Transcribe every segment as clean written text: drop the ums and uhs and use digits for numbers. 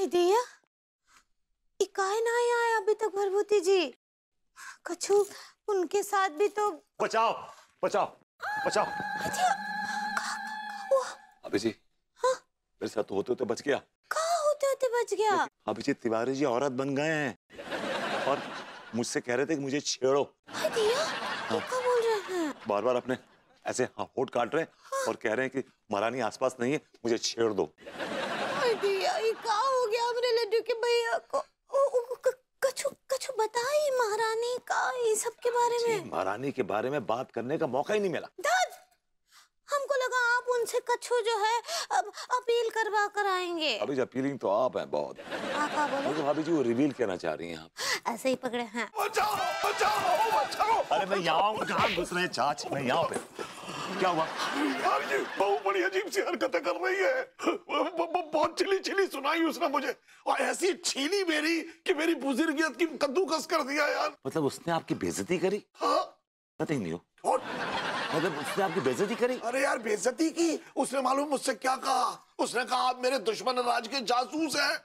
दिया इकाई ना आया अभी तक भरभूति जी। कछु उनके साथ भी तो बचाओ बचाओ बचाओ। अभी जी हाँ? मेरे साथ होते होते बच गया। कहाँ होते होते बच गया? अभी जी तिवारी जी औरत बन गए हैं और मुझसे कह रहे थे कि मुझे छेड़ो। दिया क्या बोल रहे हैं? बार बार अपने ऐसे होठ काट रहे हैं और कह रहे हैं कि महारानी आसपास नहीं है, मुझे छेड़ दो। दिया ये क्या हो गया मेरे लड्डू के भैया को? कछु कछु बताइए महारानी का ये सब के बारे में। महारानी के बारे में बात करने का मौका ही नहीं मिला। दाद हमको लगा आप उनसे कछु जो है अब अपील करवा कर आएंगे। अभी अपीलिंग तो आप हैं बहुत। क्या बोले? तो भाभी जी वो रिवील कहना चाह रही हैं आप। ऐसे ही पकड़े हैं। बचाओ बचाओ बचाओ। अरे मैं यहाँ कहाँ घुस रहे हैं चाच, मैं यहाँ पे। क्या हुआ? भाभी जी बहुत बड़ी अजीब सी हरकतें कर रही है। बहुत चिली चिली सुनाई उसने मुझे और ऐसी छीनी मेरी कि मेरी बुजुर्गियत की कद्दूकस कर दिया यार। मतलब उसने आपकी बेइज्जती करी? हाँ पता ही नहीं हो। और मतलब उसने आपकी बेइज्जती करी? अरे यार बेइज्जती की उसने मालूम मुझसे क्या कहा? उसने कहा आप मेरे दुश्मन राज के जासूस हैं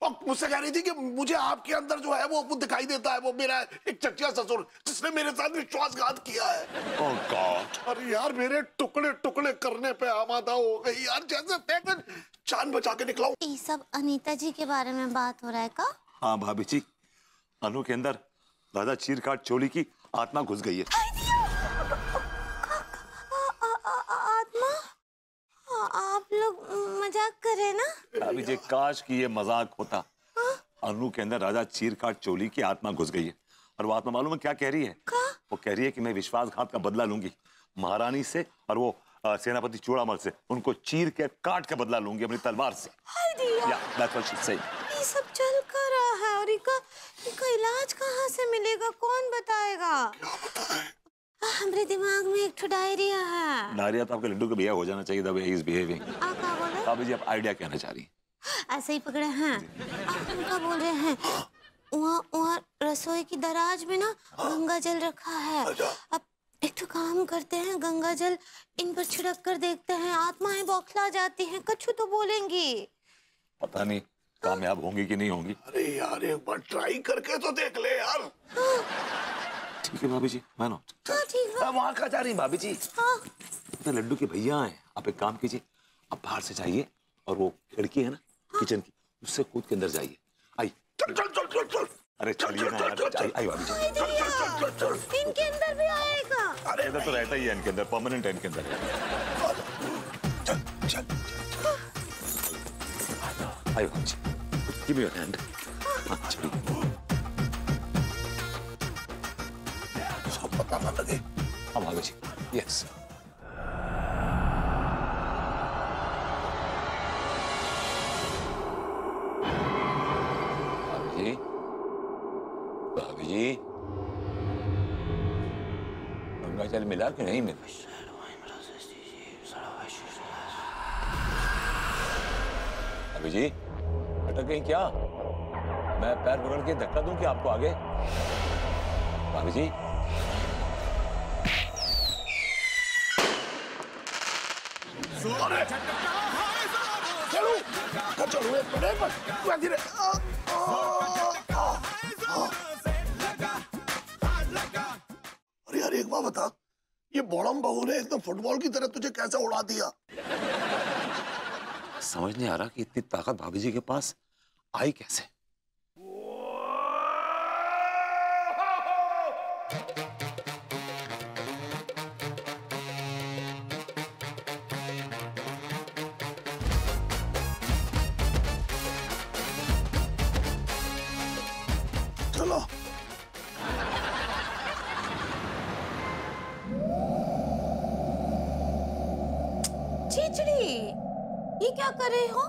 और मुझसे कह रही थी कि मुझे आपके अंदर जो है वो दिखाई देता है, वो मेरा एक चचिया ससुर जिसने मेरे साथ विश्वासघात किया है। Oh God! अरे यार मेरे टुकड़े टुकड़े करने पे आमादा हो गई यार, जैसे फेंक जान बचा के निकला हूं। ये सब अनीता जी के बारे में बात हो रहा है का? हाँ भाभी जी, अनु के अंदर राजा चीरकाट चोली की आत्मा घुस गई है। आत्मा? आप लोग मजाक कर रहे हैं ना? भाभी जी काश कि ये मजाक होता। अनु के अंदर राजा चीरकाट चोली की आत्मा घुस गई है और वो आत्मा मालूम है क्या कह रही है? वो कह रही है कि मैं विश्वासघात का बदला लूंगी महारानी से और वो सेनापति चूड़ामल से। उनको चीर के काट के बदला लूंगी अपनी तलवार से। That's what she said. ये सब चल कर रहा है और इनका इलाज कहाँ से मिलेगा? कौन बताएगा? हमारे दिमाग में एक डायरिया है। डायरिया तो आपके लड्डू के भैया हो जाना चाहिए। The way he is behaving. क्या बोले? भाभी जी आप आइडिया कहना चाह रही हैं? ऐसे ही पकड़े हैं। आप उनका बोल रहे हैं वहाँ रसोई की दराज में ना गंगा जल रखा है। अब एक तो काम करते हैं, गंगा जल इन पर छिड़क कर देखते हैं, आत्माएं बौखला जाती हैं, कछु तो बोलेंगी। पता नहीं कामयाब होंगी कि नहीं होंगी। अरे यार एक बार ट्राई करके तो देख ले यार। ठीक है भाभी जी, मैं नॉट। हाँ ठीक है। वहाँ कहाँ जा रही हैं भाभी जी? हाँ तो लड्डू के भैया हैं। आप एक काम कीजिए, आप बाहर से जाइए और वो खिड़की है ना किचन की, उससे कूद के अंदर जाइए। आई चल चल चल चल चल। अरे चलिए ना यार। आई भाभी जी। इनके अंदर भी आएगा। अरे इधर तो रहता ही है इनके अंदर, परमानेंट है इनके अंदर। चल चल आई भाभी जी, गिव मी योर हैंड। हाँ चलिए। सब पता ना लगे। हाँ भाभी जी, यस। भाभी जी गंगा जल मिला कि नहीं मिला? भाभी जी अटक गई क्या? मैं पैर पकड़ के धक्का दूं कि आपको आगे? भाभी जी चलो चलो एक मिनट धीरे। अरे यार एक बात बता, ये बॉडम बहू ने एकदम फुटबॉल की तरह तुझे कैसे उड़ा दिया? समझ नहीं आ रहा कि इतनी ताकत भाभी जी के पास आई कैसे। चलो चीचड़ी ये क्या कर रहे हो?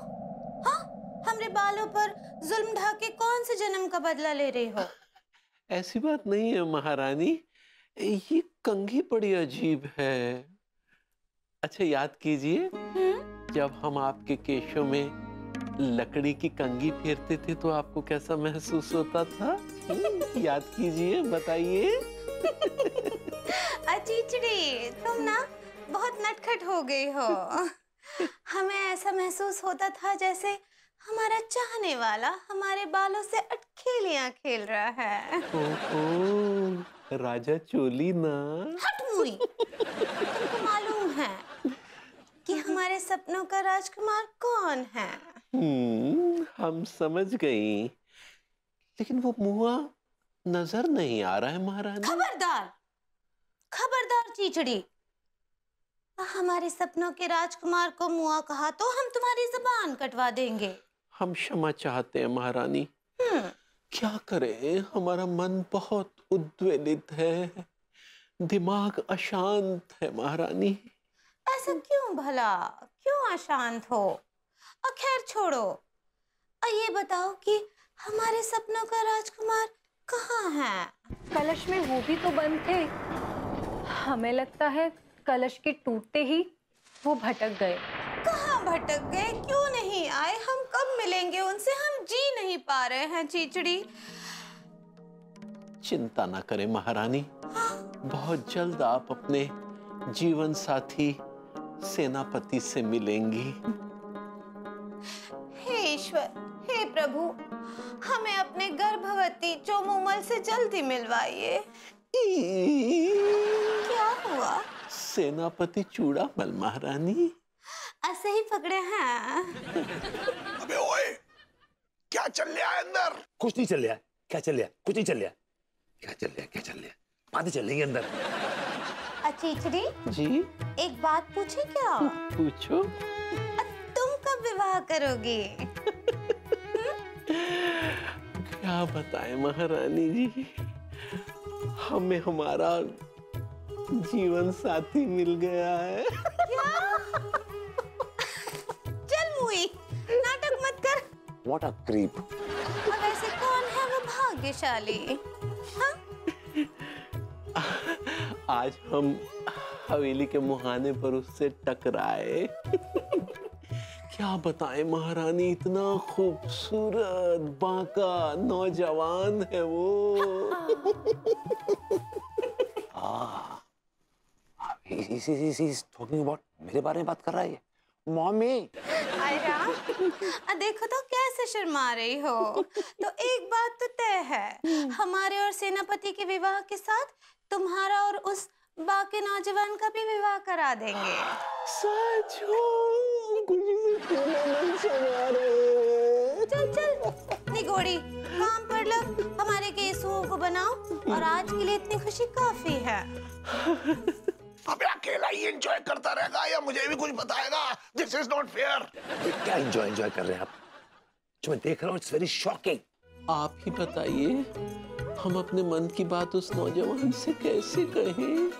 हाँ हमरे बालों पर जुल्म ढा के कौन से जन्म का बदला ले रहे हो? ऐसी बात नहीं है महारानी, ये कंघी बड़ी अजीब है। अच्छा याद कीजिए जब हम आपके केशों में लकड़ी की कंघी फेरते थे तो आपको कैसा महसूस होता था? याद कीजिए, बताइए। चीचड़ी तुम ना बहुत नटखट हो गई हो। हमें ऐसा महसूस होता था जैसे हमारा चाहने वाला हमारे बालों से अटखेलियां खेल रहा है। ओहो, राजा चोली ना। हट मुई, तुमको मालूम है कि हमारे सपनों का राजकुमार कौन है? हम समझ गई, लेकिन वो मुआ नजर नहीं आ रहा है महारानी। खबरदार, खबरदार चीचड़ी, हमारे सपनों के राजकुमार को मुआ कहा तो हम तुम्हारी जुबान कटवा देंगे। हम क्षमा चाहते हैं महारानी। क्या करें, हमारा मन बहुत उद्वेलित है, दिमाग अशांत है महारानी। ऐसा क्यों भला, क्यों अशांत हो? खैर छोड़ो, ये बताओ कि हमारे सपनों का राजकुमार कहाँ है? कलश में वो भी तो बंद थे। हमें लगता है कलश के टूटते ही वो भटक गए। कहाँ भटक गए, क्यों नहीं आए? हम कब मिलेंगे उनसे? हम जी नहीं पा रहे हैं चीचड़ी। चिंता ना करें महारानी, बहुत जल्द आप अपने जीवन साथी सेनापति से मिलेंगी। हे ईश्वर, हे प्रभु, हमें अपने गर्भवती चोमुमल से जल्दी मिलवाइए। क्या हुआ? सेनापति चूड़ामल महारानी। ऐसे ही पकड़े हैं। अबे ओए, क्या चल रहा है अंदर? कुछ नहीं चल रहा। क्या चल रहा? कुछ नहीं चल रहा। क्या चल रहा? क्या चल रहा? बातें चल रही है अंदर। चीचड़ी जी, एक बात पूछे क्या? पूछो। तुम कब विवाह करोगी? क्या बताएं महारानी जी, हमें हमारा जीवन साथी मिल गया है। चल मुई, नाटक मत कर। What a creep. अब ऐसे कौन है वो भाग्यशाली? हाँ? आज हम हवेली के मुहाने पर उससे टकराए। क्या बताएं महारानी, इतना खूबसूरत बांका नौजवान है वो। He's talking about मेरे बारे में बात कर रहा है ये। मॉमी। आयरा, देखो तो कैसे शर्मा रही हो। तो एक बात तो तय है, हमारे और सेनापति के विवाह के साथ तुम्हारा और उस बाकी नौजवान का भी विवाह करा देंगे। सच हो? चल चल निगोड़ी, काम कर लो, हमारे केसुओं को बनाओ, और आज के लिए इतनी खुशी काफी है। अबे अकेला ही एंजॉय करता रहेगा या मुझे भी कुछ बताएगा? This is not fair. क्या एंजॉय कर रहे हैं आप? जो मैं देख रहा हूँ, इट्स वेरी शॉकिंग। आप ही बताइए, हम अपने मन की बात उस नौजवान से कैसे कहें?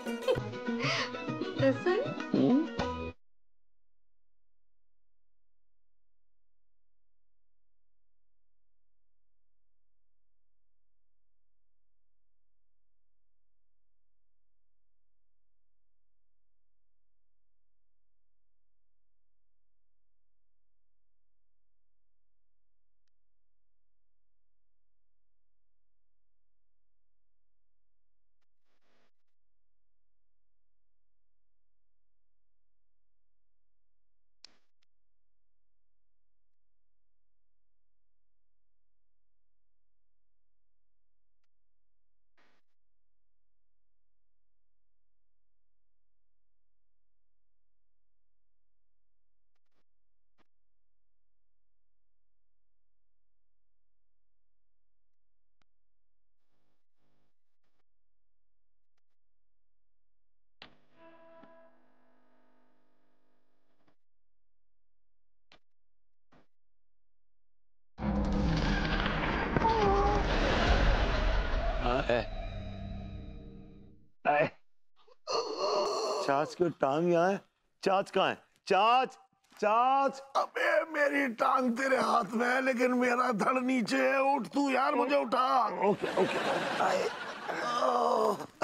चाच की टांग यहाँ है। चाच कहाँ है? चाच, चाच। अबे मेरी टांग तेरे हाथ में है, लेकिन मेरा धड़ नीचे है। उठ तू यार, मुझे उठा। Okay okay. आए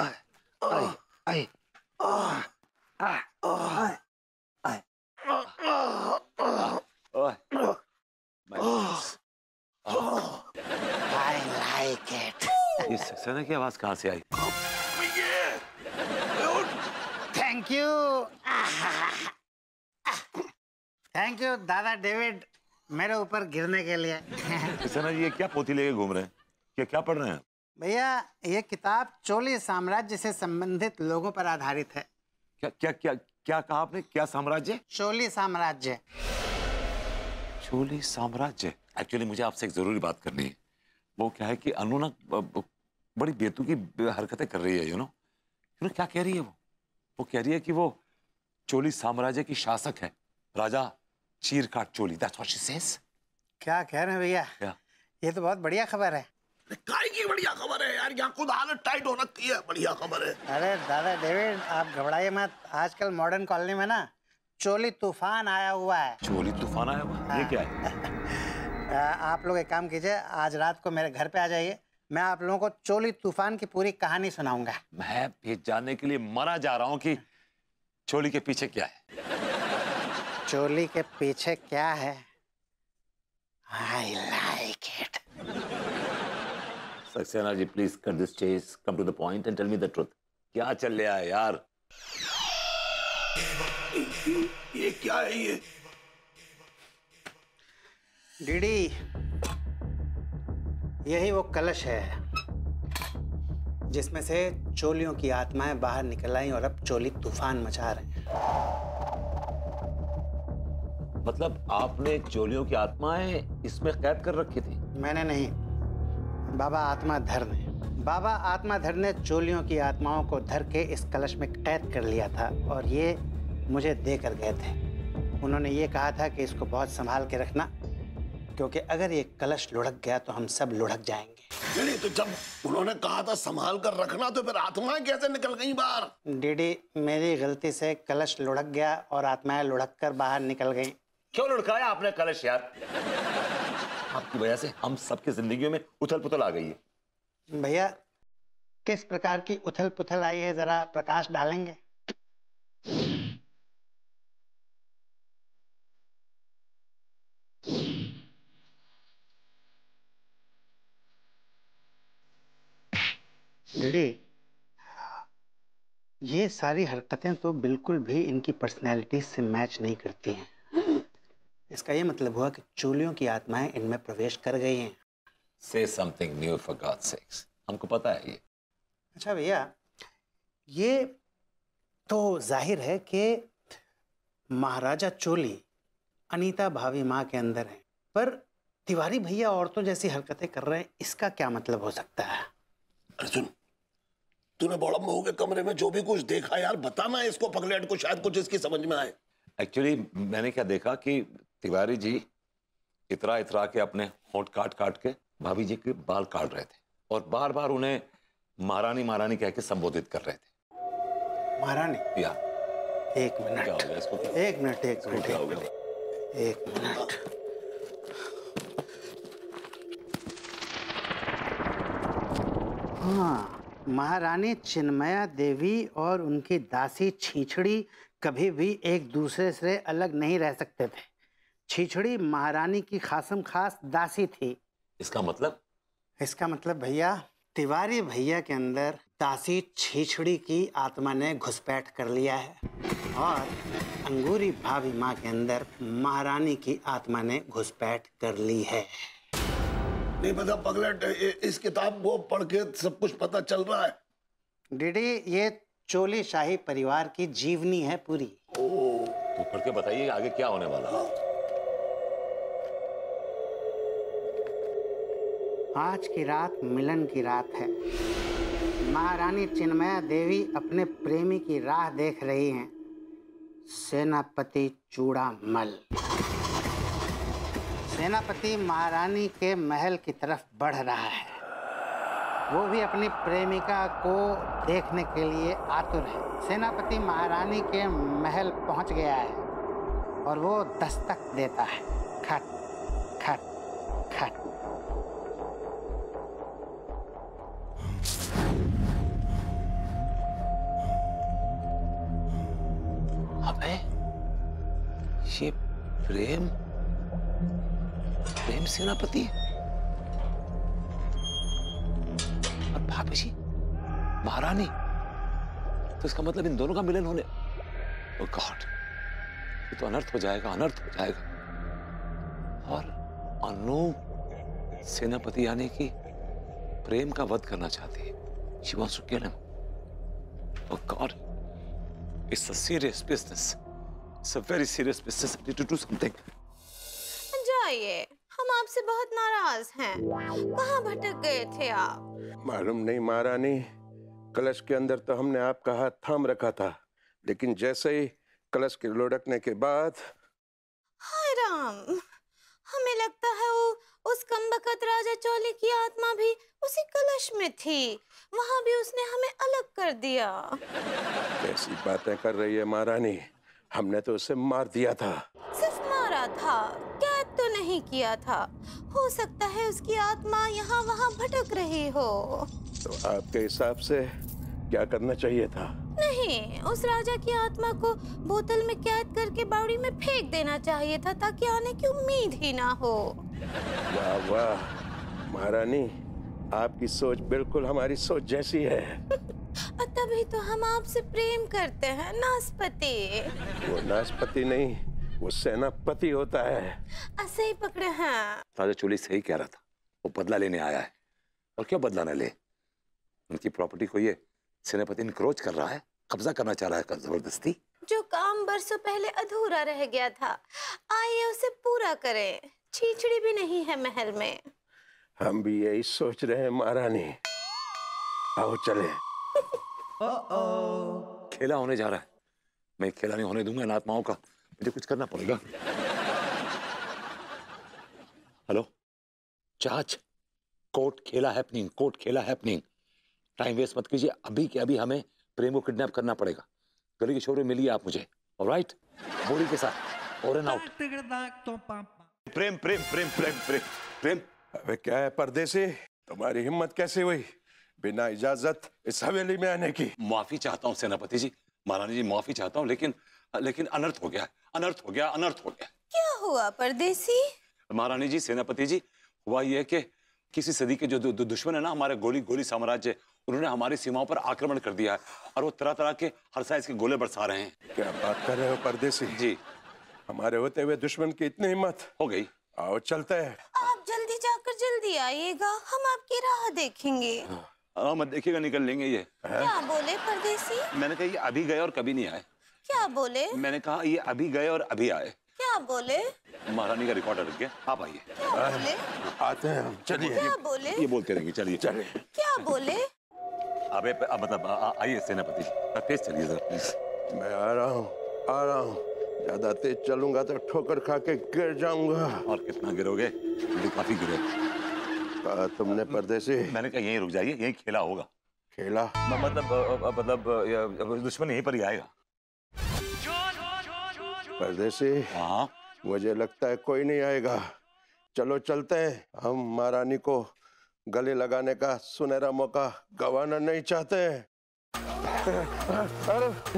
आए आए आए आए। I like it. ये सना की आवाज कहाँ से आई? थैंक यू दादा डेविड। मेरे ऊपर गिरने के लिए। सक्सेना जी, ये क्या पोथी लेके घूम रहे हैं? क्या पढ़ रहे हैं? भैया ये किताब चोली साम्राज्य से संबंधित लोगों पर आधारित है। क्या कहा आपने? क्या साम्राज्य? चोली साम्राज्य। चोली साम्राज्य। एक्चुअली मुझे आपसे एक जरूरी बात करनी है। वो क्या है कि अनु ना बड़ी बेतुकी हरकतें कर रही है, यू नो क्या कह रही है वो कह रही है कि वो चोली साम्राज्य की शासक है, राजा चीरकाट चोली। That's what she says. क्या कह रहे हैं भैया? क्या? ये तो बहुत बढ़िया खबर है। काय की बढ़िया खबर है यार, यहाँ खुद हालत टाइट हो रखी है, बढ़िया खबर है। अरे दादा डेविड, आप घबराइए मत। आजकल मॉडर्न कॉलोनी में ना चोली तूफान आया हुआ है। चोली तूफान आया हुआ? ये क्या है? आप लोग एक काम कीजिए, आज रात को मेरे घर पे आ जाइए, मैं आप लोगों को चोली तूफान की पूरी कहानी सुनाऊंगा। मैं भी जानने के लिए मरा जा रहा हूँ कि चोली के पीछे क्या है। चोली के पीछे क्या है? I like it. Saxena ji, please cut this chase, come to the point and tell me the truth. क्या चल रहा है यार? ये क्या है ये? डीडी, यही वो कलश है जिसमें से चोलियों की आत्माएं बाहर निकल आई और अब चोली तूफान मचा रहे हैं। मतलब आपने चोलियों की आत्माएं इसमें कैद कर रखी थी? मैंने नहीं, बाबा आत्माधर ने। बाबा आत्माधर ने चोलियों की आत्माओं को धर के इस कलश में कैद कर लिया था और ये मुझे दे कर गए थे। उन्होंने ये कहा था कि इसको बहुत संभाल के रखना, क्योंकि अगर ये कलश लुढ़क गया तो हम सब लुढ़क जाएंगे। नहीं तो जब उन्होंने कहा था संभाल कर रखना, तो फिर आत्माएं कैसे निकल गई बाहर? डीडी, मेरी गलती से कलश लुढ़क गया और आत्माएं लुढ़क कर बाहर निकल गई। क्यों लुढ़काया आपने कलश यार? आपकी वजह से हम सबकी जिंदगियों में उथल पुथल आ गई है। भैया, किस प्रकार की उथल पुथल आई है, जरा प्रकाश डालेंगे? डीडी, ये सारी हरकतें तो बिल्कुल भी इनकी पर्सनैलिटी से मैच नहीं करती हैं। इसका ये मतलब हुआ कि चोलियों की आत्माएं इनमें प्रवेश कर गई हैं। Say something new for God's sakes. हमको पता है ये। अच्छा भैया, ये तो जाहिर है कि महाराजा चोली अनीता भाभी माँ के अंदर है, पर तिवारी भैया औरतों जैसी हरकतें कर रहे हैं, इसका क्या मतलब हो सकता है? अर्जुन, तूने बड़ा बहू के कमरे में जो भी कुछ देखा यार, बताना इसको पगलेट को, शायद कुछ इसकी समझ में आए। एक्चुअली मैंने क्या देखा कि तिवारी जी इतरा इतरा के अपने होंठ काट काट के भाभी जी के बाल काट रहे थे और बार बार उन्हें महारानी महारानी कह के संबोधित कर रहे थे। महारानी? या एक मिनट, क्या हो गया इसको? एक मिनट, एक मिनट, क्या हो गया? एक मिनट। हाँ, महारानी चिन्मया देवी और उनकी दासी छीछड़ी कभी भी एक दूसरे से अलग नहीं रह सकते थे। छीछड़ी महारानी की खासम खास दासी थी। इसका मतलब? इसका मतलब भैया, तिवारी भैया के अंदर दासी छीछड़ी की आत्मा ने घुसपैठ कर लिया है और अंगूरी भाभी माँ के अंदर महारानी की आत्मा ने घुसपैठ कर ली है। नहीं पता पगलेट, इस किताब को पढ़ के सब कुछ पता चल रहा है। डीडी, ये चोली शाही परिवार की जीवनी है पूरी। तो पढ़ के बताइए आगे क्या होने वाला। आज की रात मिलन की रात है। महारानी चिन्मया देवी अपने प्रेमी की राह देख रही हैं। सेनापति चूड़ामल। सेनापति महारानी के महल की तरफ बढ़ रहा है। वो भी अपनी प्रेमिका को देखने के लिए आतुर है। सेनापति महारानी के महल पहुंच गया है और वो दस्तक देता है। खट खट खट। अबे, ये प्रेम सेनापति और भाभी जी महारानी, तो इसका मतलब इन दोनों का मिलन होने। ओह गॉड, ये तो अनर्थ हो जाएगा, अनर्थ हो जाएगा। और अनु सेनापति यानी कि प्रेम का वध करना चाहती है। She wants to kill him. Oh God, it's a serious business. It's a very serious business. I need to do something. जाइए, हम आपसे बहुत नाराज हैं। कहाँ भटक गए थे आप? मालूम नहीं महारानी, कलश के अंदर तो हमने आपका हाथ थाम रखा था, लेकिन जैसे ही कलश के लुढ़कने के बाद हाय राम, हमें लगता है वो उस कमबख्त राजा चोली की आत्मा भी उसी कलश में थी। वहां भी उसने हमें अलग कर दिया। कैसी बातें कर रही है महारानी, हमने तो उसे मार दिया था। सिर्फ मारा था, कैद तो नहीं किया था। हो सकता है उसकी आत्मा यहाँ वहाँ भटक रही हो। तो आपके हिसाब से क्या करना चाहिए था? नहीं, उस राजा की आत्मा को बोतल में कैद करके बावड़ी में फेंक देना चाहिए था, ताकि आने की उम्मीद ही ना हो। वाह वाह महारानी, आपकी सोच बिल्कुल हमारी सोच जैसी है। तभी तो हम आपसे प्रेम करते हैं नासपति। वो नासपति नहीं, वो सेनापति होता है। ऐसे ही पकड़े हैं। राजा चोली सही कह रहा था, वो बदला लेने आया है। और क्यों बदला न ले? उनकी प्रॉपर्टी को ये सेनापति इनक्रोच कर रहा है, कब्जा करना चाह रहा है जबरदस्ती। जो काम बरसों पहले अधूरा रह गया था, आइए उसे पूरा करें। छीछड़ी भी नहीं है महल में। हम भी यही सोच रहे हैं महारानी। आओ चले। खेला होने जा रहा है। मैं खेला नहीं होने दूंगा इन आत्माओं का। मुझे कुछ करना पड़ेगा। हेलो चाच, कोर्ट खेला हैपनिंग, कोर्ट खेला हैपनिंग। टाइम वेस्ट मत कीजिए, अभी के अभी हमें प्रेम को किडनैप करना पड़ेगा। गली के शोर में मिलिए आप मुझे, ऑलराइट? बोरी के साथ, ओवर एंड आउट। प्रेम प्रेम प्रेम प्रेम प्रेम प्रेम। अबे क्या है परदेसी, तुम्हारी हिम्मत कैसे हुई बिना इजाजत इस हवेली में आने की? माफी चाहता हूँ सेनापति जी, महारानी जी, माफी चाहता हूँ, लेकिन अनर्थ हो गया, अनर्थ हो गया, अनर्थ हो गया। क्या हुआ परदेसी? महारानी जी, सेनापति जी, हुआ ये कि किसी सदी के जो दुश्मन है ना हमारे गोली साम्राज्य, उन्होंने हमारी सीमाओं पर आक्रमण कर दिया है और वो तरह तरह के हर साइज के गोले बरसा रहे हैं। क्या बात कर रहे हो परदेसी जी? हमारे होते हुए दुश्मन की इतनी हिम्मत हो गई। आओ चलते हैं। आप जल्दी जाकर जल्दी आइएगा, हम आपकी राह देखेंगे। मत देखिएगा, निकल लेंगे ये। क्या बोले परदेसी? मैंने कहा ये अभी गए और कभी नहीं आए। क्या बोले? मैंने कहा ये अभी गए और अभी आए। क्या बोले? महारानी का रिकॉर्ड अटक गया, आप आइए। क्या बोले? आते हैं हम, चलिए। क्या बोले? ये बोलते रहेंगे, चलिए चलिए। क्या बोले? अबे मतलब आइए सेनापति जी, तेज चलिए जरा प्लीज। मैं आ रहा हूँ। ज्यादा तेज चलूंगा तो ठोकर खा के गिर जाऊंगा। और कितना गिरोगे? काफी गिरे। कहा तुमने परदेसी? मैंने कहा यहीं रुक जाइए, यहीं खेला होगा। खेला? मतलब दुश्मन यहीं पर ही आएगा। परदेसी, हाँ मुझे लगता है कोई नहीं आएगा। चलो चलते हैं, हम महारानी को गले लगाने का सुनहरा मौका गंवाना नहीं चाहते।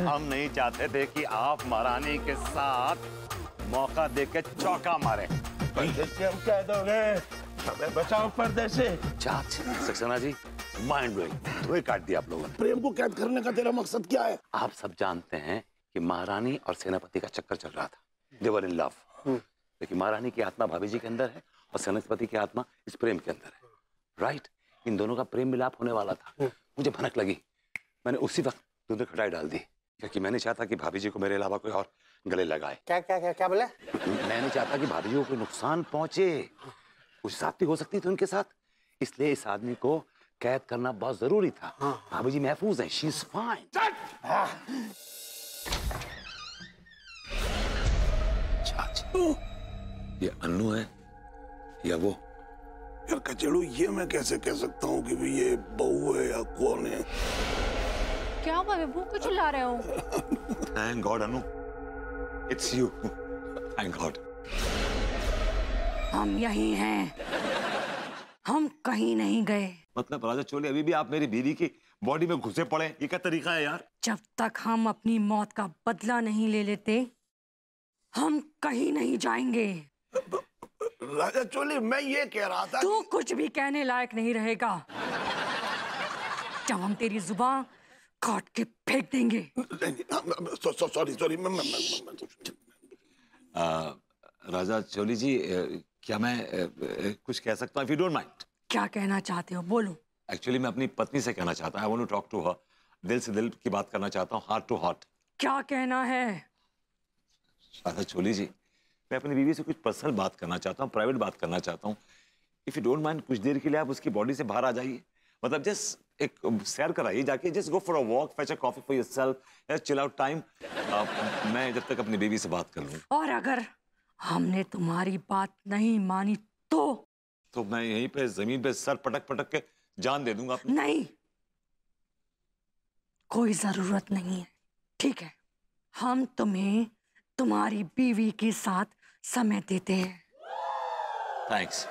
हम नहीं चाहते थे कि आप महारानी के साथ मौका देके चौका मारे। परदेसी हम कह दोगे, हमें बचाओ परदेसी। चाच सक्सेना जी, माइंड ब्लोइंग, धुएं काट दिया आप लोगों ने। प्रेम को कैद करने का तेरा मकसद क्या है? आप सब जानते हैं कि महारानी और सेनापति का चक्कर चल रहा था। दे वर इन लव। लेकिन महारानी की आत्मा भाभी जी के अंदर है और सेनापति की आत्मा इस प्रेम के अंदर है, राइट? इन दोनों का प्रेम मिलाप होने वाला था। मुझे भनक लगी, मैंने उसी वक्त दूध खटाई डाल दी, क्योंकि मैं नहीं चाहता कि भाभी जी को मेरे अलावा कोई और गले लगाए। क्या क्या क्या क्या बोले? मैं नहीं चाहता कि भाभी जी को कोई नुकसान पहुंचे, कुछ ज्यादती हो सकती थी उनके साथ, इसलिए इस आदमी को कैद करना बहुत जरूरी था। भाभी जी महफूज है, शी इज फाइन। ये अन्नू है या वो? यार कचेड़ू, ये मैं कैसे कह सकता हूँ कि भी ये बहू है या कौन है? क्या हुआ विभू, क्यों चिल्ला रहे हो? Thank God, Anu, it's you. Thank God. हम यहीं हैं, हम कहीं नहीं गए। मतलब राजा चोले अभी भी आप मेरी बीवी की बॉडी में घुसे पड़े, ये क्या तरीका है यार? जब तक हम अपनी मौत का बदला नहीं ले लेते, हम कहीं नहीं जाएंगे। राजा चोले, मैं ये कह रहा था तू कुछ भी कहने लायक नहीं रहेगा। जब हम तेरी जुबान काट के फेंक देंगे। सॉरी राजा चोली जी, क्या मैं कुछ कह सकता हूँ? If you don't mind. क्या कहना चाहते हो, बोलो। एक्चुअली मैं अपनी पत्नी से कहना चाहता हूँ, I want to talk to her. दिल से दिल की बात करना चाहता हूँ, हार्ट टू हार्ट। क्या कहना है? राधा चोली जी, मैं अपनी बीवी से कुछ पर्सनल बात करना चाहता हूँ, प्राइवेट बात करना चाहता हूँ। इफ यू डोंट माइंड, कुछ देर के लिए आप उसकी बॉडी से बाहर आ जाइए। मतलब जस्ट एक सैर कराइए जाके, just go for a walk, fetch a coffee for yourself, just chill out time. मैं जब तक अपनी बीवी से बात कर लूँ। और अगर हमने तुम्हारी बात नहीं मानी तो मैं यहीं पे जमीन पे सर पटक पटक के जान दे दूंगा अपनी। नहीं, कोई जरूरत नहीं है। ठीक है, हम तुम्हें तुम्हारी बीवी के साथ समय देते हैं। थैंक्स।